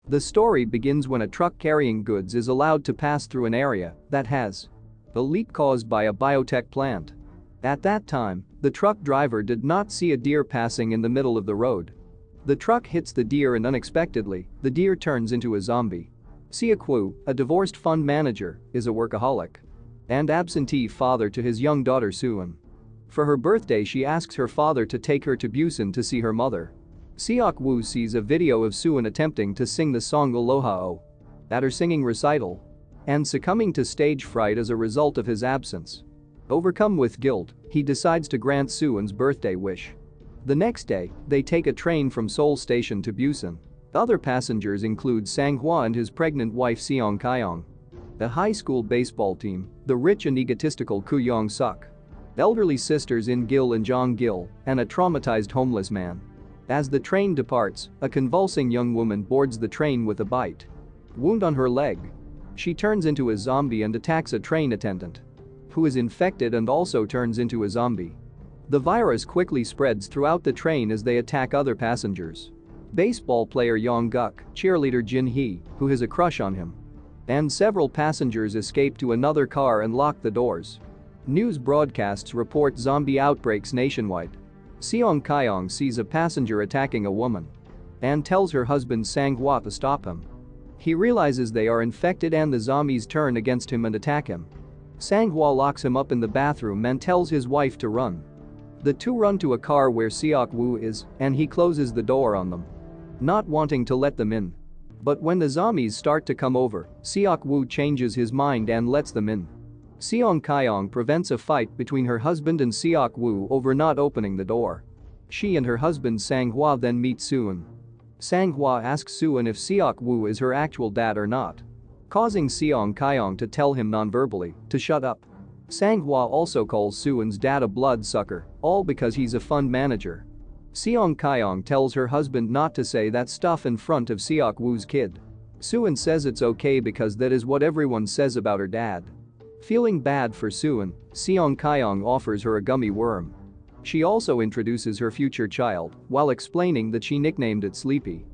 The story begins when a truck carrying goods is allowed to pass through an area that has a leak caused by a biotech plant. At that time, the truck driver did not see a deer passing in the middle of the road. The truck hits the deer and unexpectedly, the deer turns into a zombie. Seok-woo, a divorced fund manager, is a workaholic and absentee father to his young daughter Sueun. For her birthday, she asks her father to take her to Busan to see her mother. Seok-woo sees a video of Sueun attempting to sing the song Aloha-o at her singing recital and succumbing to stage fright as a result of his absence. Overcome with guilt, he decides to grant Sueun's birthday wish. The next day, they take a train from Seoul Station to Busan. Other passengers include Sang-hwa and his pregnant wife Seong-kyung. A high school baseball team, the rich and egotistical Koo Young-suk. Elderly sisters In-gil and Jong-gil, and a traumatized homeless man. As the train departs, a convulsing young woman boards the train with a bite wound on her leg. She turns into a zombie and attacks a train attendant, who is infected and also turns into a zombie. The virus quickly spreads throughout the train as they attack other passengers. Baseball player Yong-guk, cheerleader Jin-hee, who has a crush on him, and several passengers escape to another car and lock the doors. News broadcasts report zombie outbreaks nationwide. Seong-kyung sees a passenger attacking a woman and tells her husband Sang-hwa to stop him. He realizes they are infected and the zombies turn against him and attack him. Sang-hwa locks him up in the bathroom and tells his wife to run. The two run to a car where Seok-woo is, and he closes the door on them, not wanting to let them in. But when the zombies start to come over, Seok-woo changes his mind and lets them in. Seong-kyung prevents a fight between her husband and Seok-woo over not opening the door. She and her husband Sang-hwa then meet Sueun. Sang-hwa asks Sueun if Seok-woo is her actual dad or not, causing Seong-kyung to tell him non-verbally to shut up. Sang-hwa also calls Sueun's dad a bloodsucker, all because he's a fund manager. Seong-kyung tells her husband not to say that stuff in front of Seok-woo's kid. Sueun says it's okay because that is what everyone says about her dad. Feeling bad for Sueun, Seong-kyung offers her a gummy worm. She also introduces her future child while explaining that she nicknamed it Sleepy.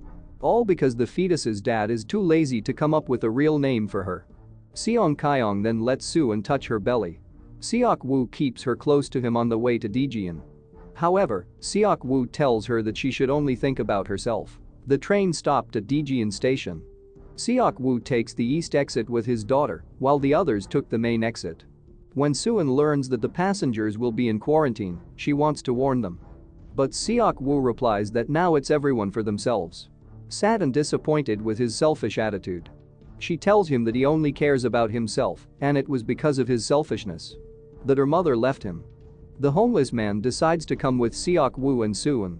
All because the fetus's dad is too lazy to come up with a real name for her. Seong-kyung then lets Sueun touch her belly. Seok-woo keeps her close to him on the way to Daejeon. However, Seok-woo tells her that she should only think about herself. The train stopped at Daejeon station. Seok-woo takes the east exit with his daughter, while the others took the main exit. When Sueun learns that the passengers will be in quarantine, she wants to warn them. But Seok-woo replies that now it's everyone for themselves. Sad and disappointed with his selfish attitude, she tells him that he only cares about himself and it was because of his selfishness that her mother left him. The homeless man decides to come with Seok-woo and Sueun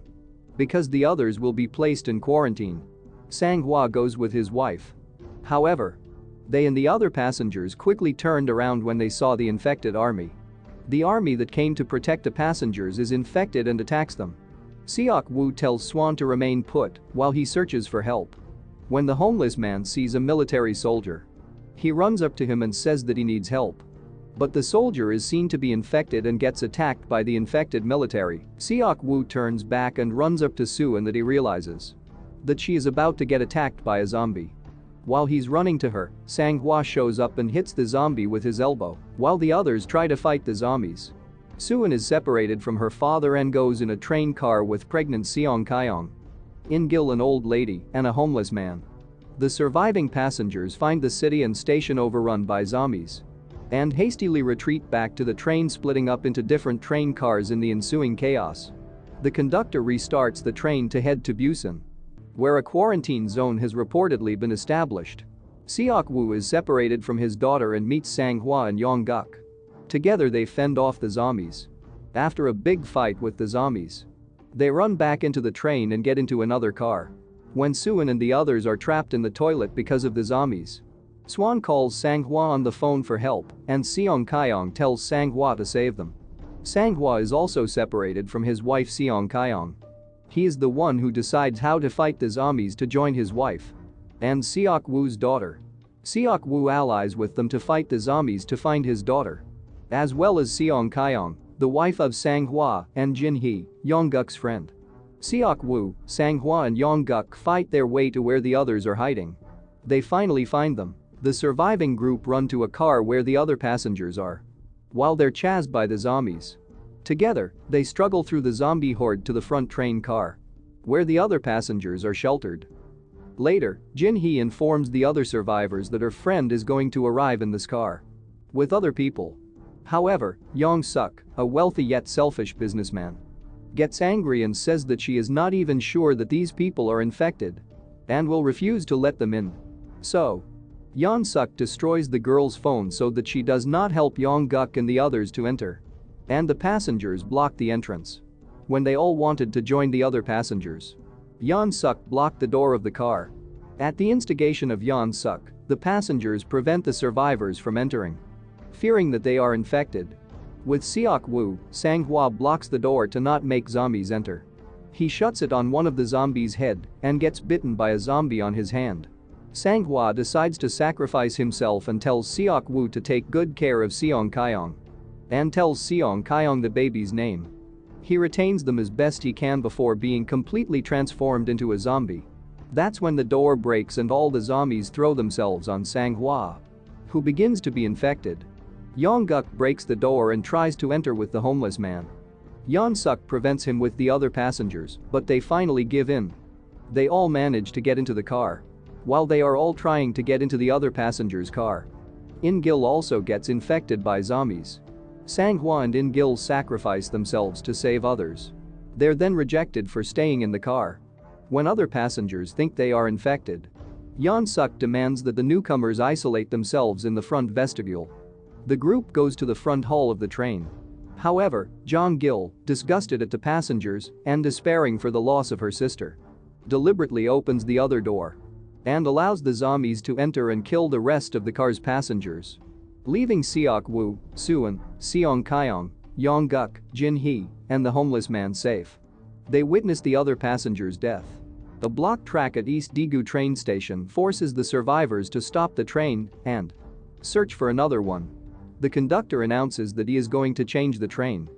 because the others will be placed in quarantine. Sang-hwa goes with his wife. However, they and the other passengers quickly turned around when they saw the infected army. The army that came to protect the passengers is infected and attacks them. Seok-woo tells Swan to remain put while he searches for help. When the homeless man sees a military soldier, he runs up to him and says that he needs help. But the soldier is seen to be infected and gets attacked by the infected military. Seok-woo turns back and runs up to Sueun that he realizes that she is about to get attacked by a zombie. While he's running to her, Sang-hwa shows up and hits the zombie with his elbow while the others try to fight the zombies. Sueun is separated from her father and goes in a train car with pregnant Seong-kyung, In-gil, an old lady, and a homeless man. The surviving passengers find the city and station overrun by zombies and hastily retreat back to the train, splitting up into different train cars in the ensuing chaos. The conductor restarts the train to head to Busan, where a quarantine zone has reportedly been established. Seok-woo is separated from his daughter and meets Sang-hwa and Yong-guk. Together they fend off the zombies. After a big fight with the zombies, they run back into the train and get into another car. When Sueun and the others are trapped in the toilet because of the zombies, Swan calls Sang-hwa on the phone for help and Seong-kyung tells Sang-hwa to save them. Sang-hwa is also separated from his wife Seong-kyung. He is the one who decides how to fight the zombies to join his wife and Seok-woo's daughter. Seok-woo allies with them to fight the zombies to find his daughter, as well as Seong-kyung, the wife of Sang-hwa, and Jin-hee, Yong-guk's friend. Seok-woo, Sang-hwa and Yong-guk fight their way to where the others are hiding. They finally find them. The surviving group run to a car where the other passengers are, while they're chased by the zombies. Together, they struggle through the zombie horde to the front train car, where the other passengers are sheltered. Later, Jin-hee informs the other survivors that her friend is going to arrive in this car with other people. However, Yong-suk, a wealthy yet selfish businessman, gets angry and says that she is not even sure that these people are infected and will refuse to let them in. So, Yong-suk destroys the girl's phone so that she does not help Yong-guk and the others to enter. And the passengers block the entrance. When they all wanted to join the other passengers, Yong-suk blocked the door of the car. At the instigation of Yong-suk, the passengers prevent the survivors from entering, fearing that they are infected. With Seok-woo, Sang-hwa blocks the door to not make zombies enter. He shuts it on one of the zombies' head and gets bitten by a zombie on his hand. Sang-hwa decides to sacrifice himself and tells Seok-woo to take good care of Seong-kyong and tells Seong-kyong the baby's name. He retains them as best he can before being completely transformed into a zombie. That's when the door breaks and all the zombies throw themselves on Sang-hwa, who begins to be infected. Yong-guk breaks the door and tries to enter with the homeless man. Yong-suk prevents him with the other passengers, but they finally give in. They all manage to get into the car. While they are all trying to get into the other passenger's car, In-gil also gets infected by zombies. Sang-hwa and In-gil sacrifice themselves to save others. They're then rejected for staying in the car. When other passengers think they are infected, Yong-suk demands that the newcomers isolate themselves in the front vestibule. The group goes to the front hall of the train. However, Jong-gil, disgusted at the passengers and despairing for the loss of her sister, deliberately opens the other door and allows the zombies to enter and kill the rest of the car's passengers, leaving Seok-woo, Suwon, Seong-kyong, Yong-guk, Jin-hee, and the homeless man safe. They witness the other passengers' death. A blocked track at East Daegu train station forces the survivors to stop the train and search for another one. The conductor announces that he is going to change the train.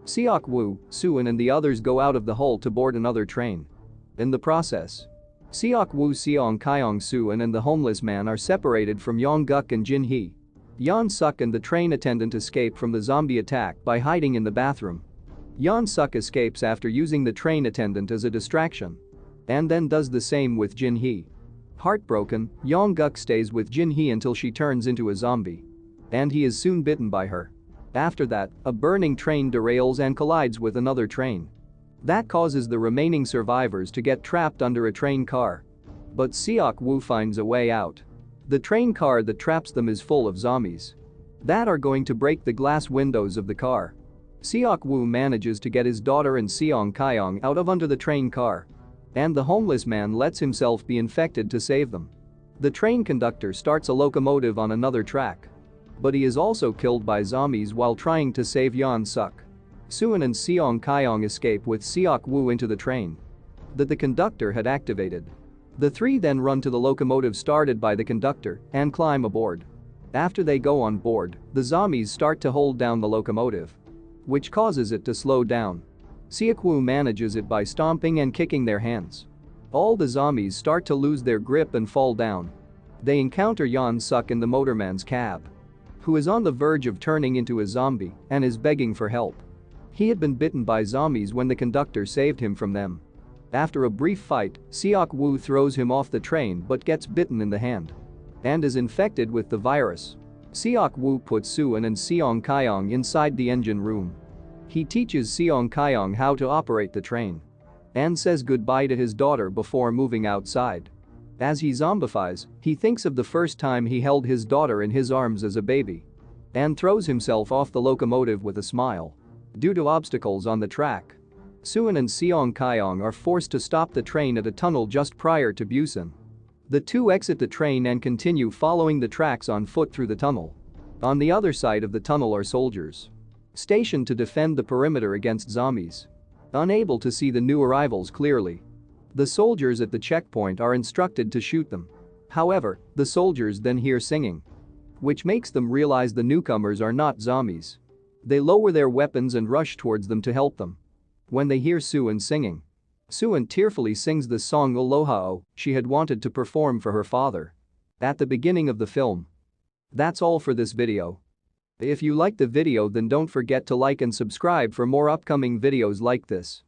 Seok-woo, Suwon and the others go out of the hall to board another train. In the process, Seok-woo, Seong-kyong, Suwon and the homeless man are separated from Yong-guk and Jin-hee. Yong-suk and the train attendant escape from the zombie attack by hiding in the bathroom. Yong-suk escapes after using the train attendant as a distraction and then does the same with Jin-hee. Heartbroken, Yong-guk stays with Jin-hee until she turns into a zombie, and he is soon bitten by her. After that, a burning train derails and collides with another train. That causes the remaining survivors to get trapped under a train car. But Seok-woo finds a way out. The train car that traps them is full of zombies that are going to break the glass windows of the car. Seok-woo manages to get his daughter and Seong-kyong out of under the train car, and the homeless man lets himself be infected to save them. The train conductor starts a locomotive on another track, but he is also killed by zombies while trying to save Yong-suk. Suwon and Seong-kyong escape with Seok-woo into the train that the conductor had activated. The three then run to the locomotive started by the conductor and climb aboard. After they go on board, the zombies start to hold down the locomotive, which causes it to slow down. Seok-woo manages it by stomping and kicking their hands. All the zombies start to lose their grip and fall down. They encounter Yong-suk in the motorman's cab, who is on the verge of turning into a zombie and is begging for help. He had been bitten by zombies when the conductor saved him from them. After a brief fight, Seok-woo throws him off the train but gets bitten in the hand and is infected with the virus. Seok-woo puts Suwon and Seong-kyong inside the engine room. He teaches Seong-kyong how to operate the train and says goodbye to his daughter before moving outside. As he zombifies, he thinks of the first time he held his daughter in his arms as a baby and throws himself off the locomotive with a smile. Due to obstacles on the track, Suwon and Seong-kyong are forced to stop the train at a tunnel just prior to Busan. The two exit the train and continue following the tracks on foot through the tunnel. On the other side of the tunnel are soldiers stationed to defend the perimeter against zombies. Unable to see the new arrivals clearly, the soldiers at the checkpoint are instructed to shoot them. However, the soldiers then hear singing, which makes them realize the newcomers are not zombies. They lower their weapons and rush towards them to help them. When they hear Suwon singing, Suan tearfully sings the song Aloha she had wanted to perform for her father at the beginning of the film. That's all for this video. If you liked the video, then don't forget to like and subscribe for more upcoming videos like this.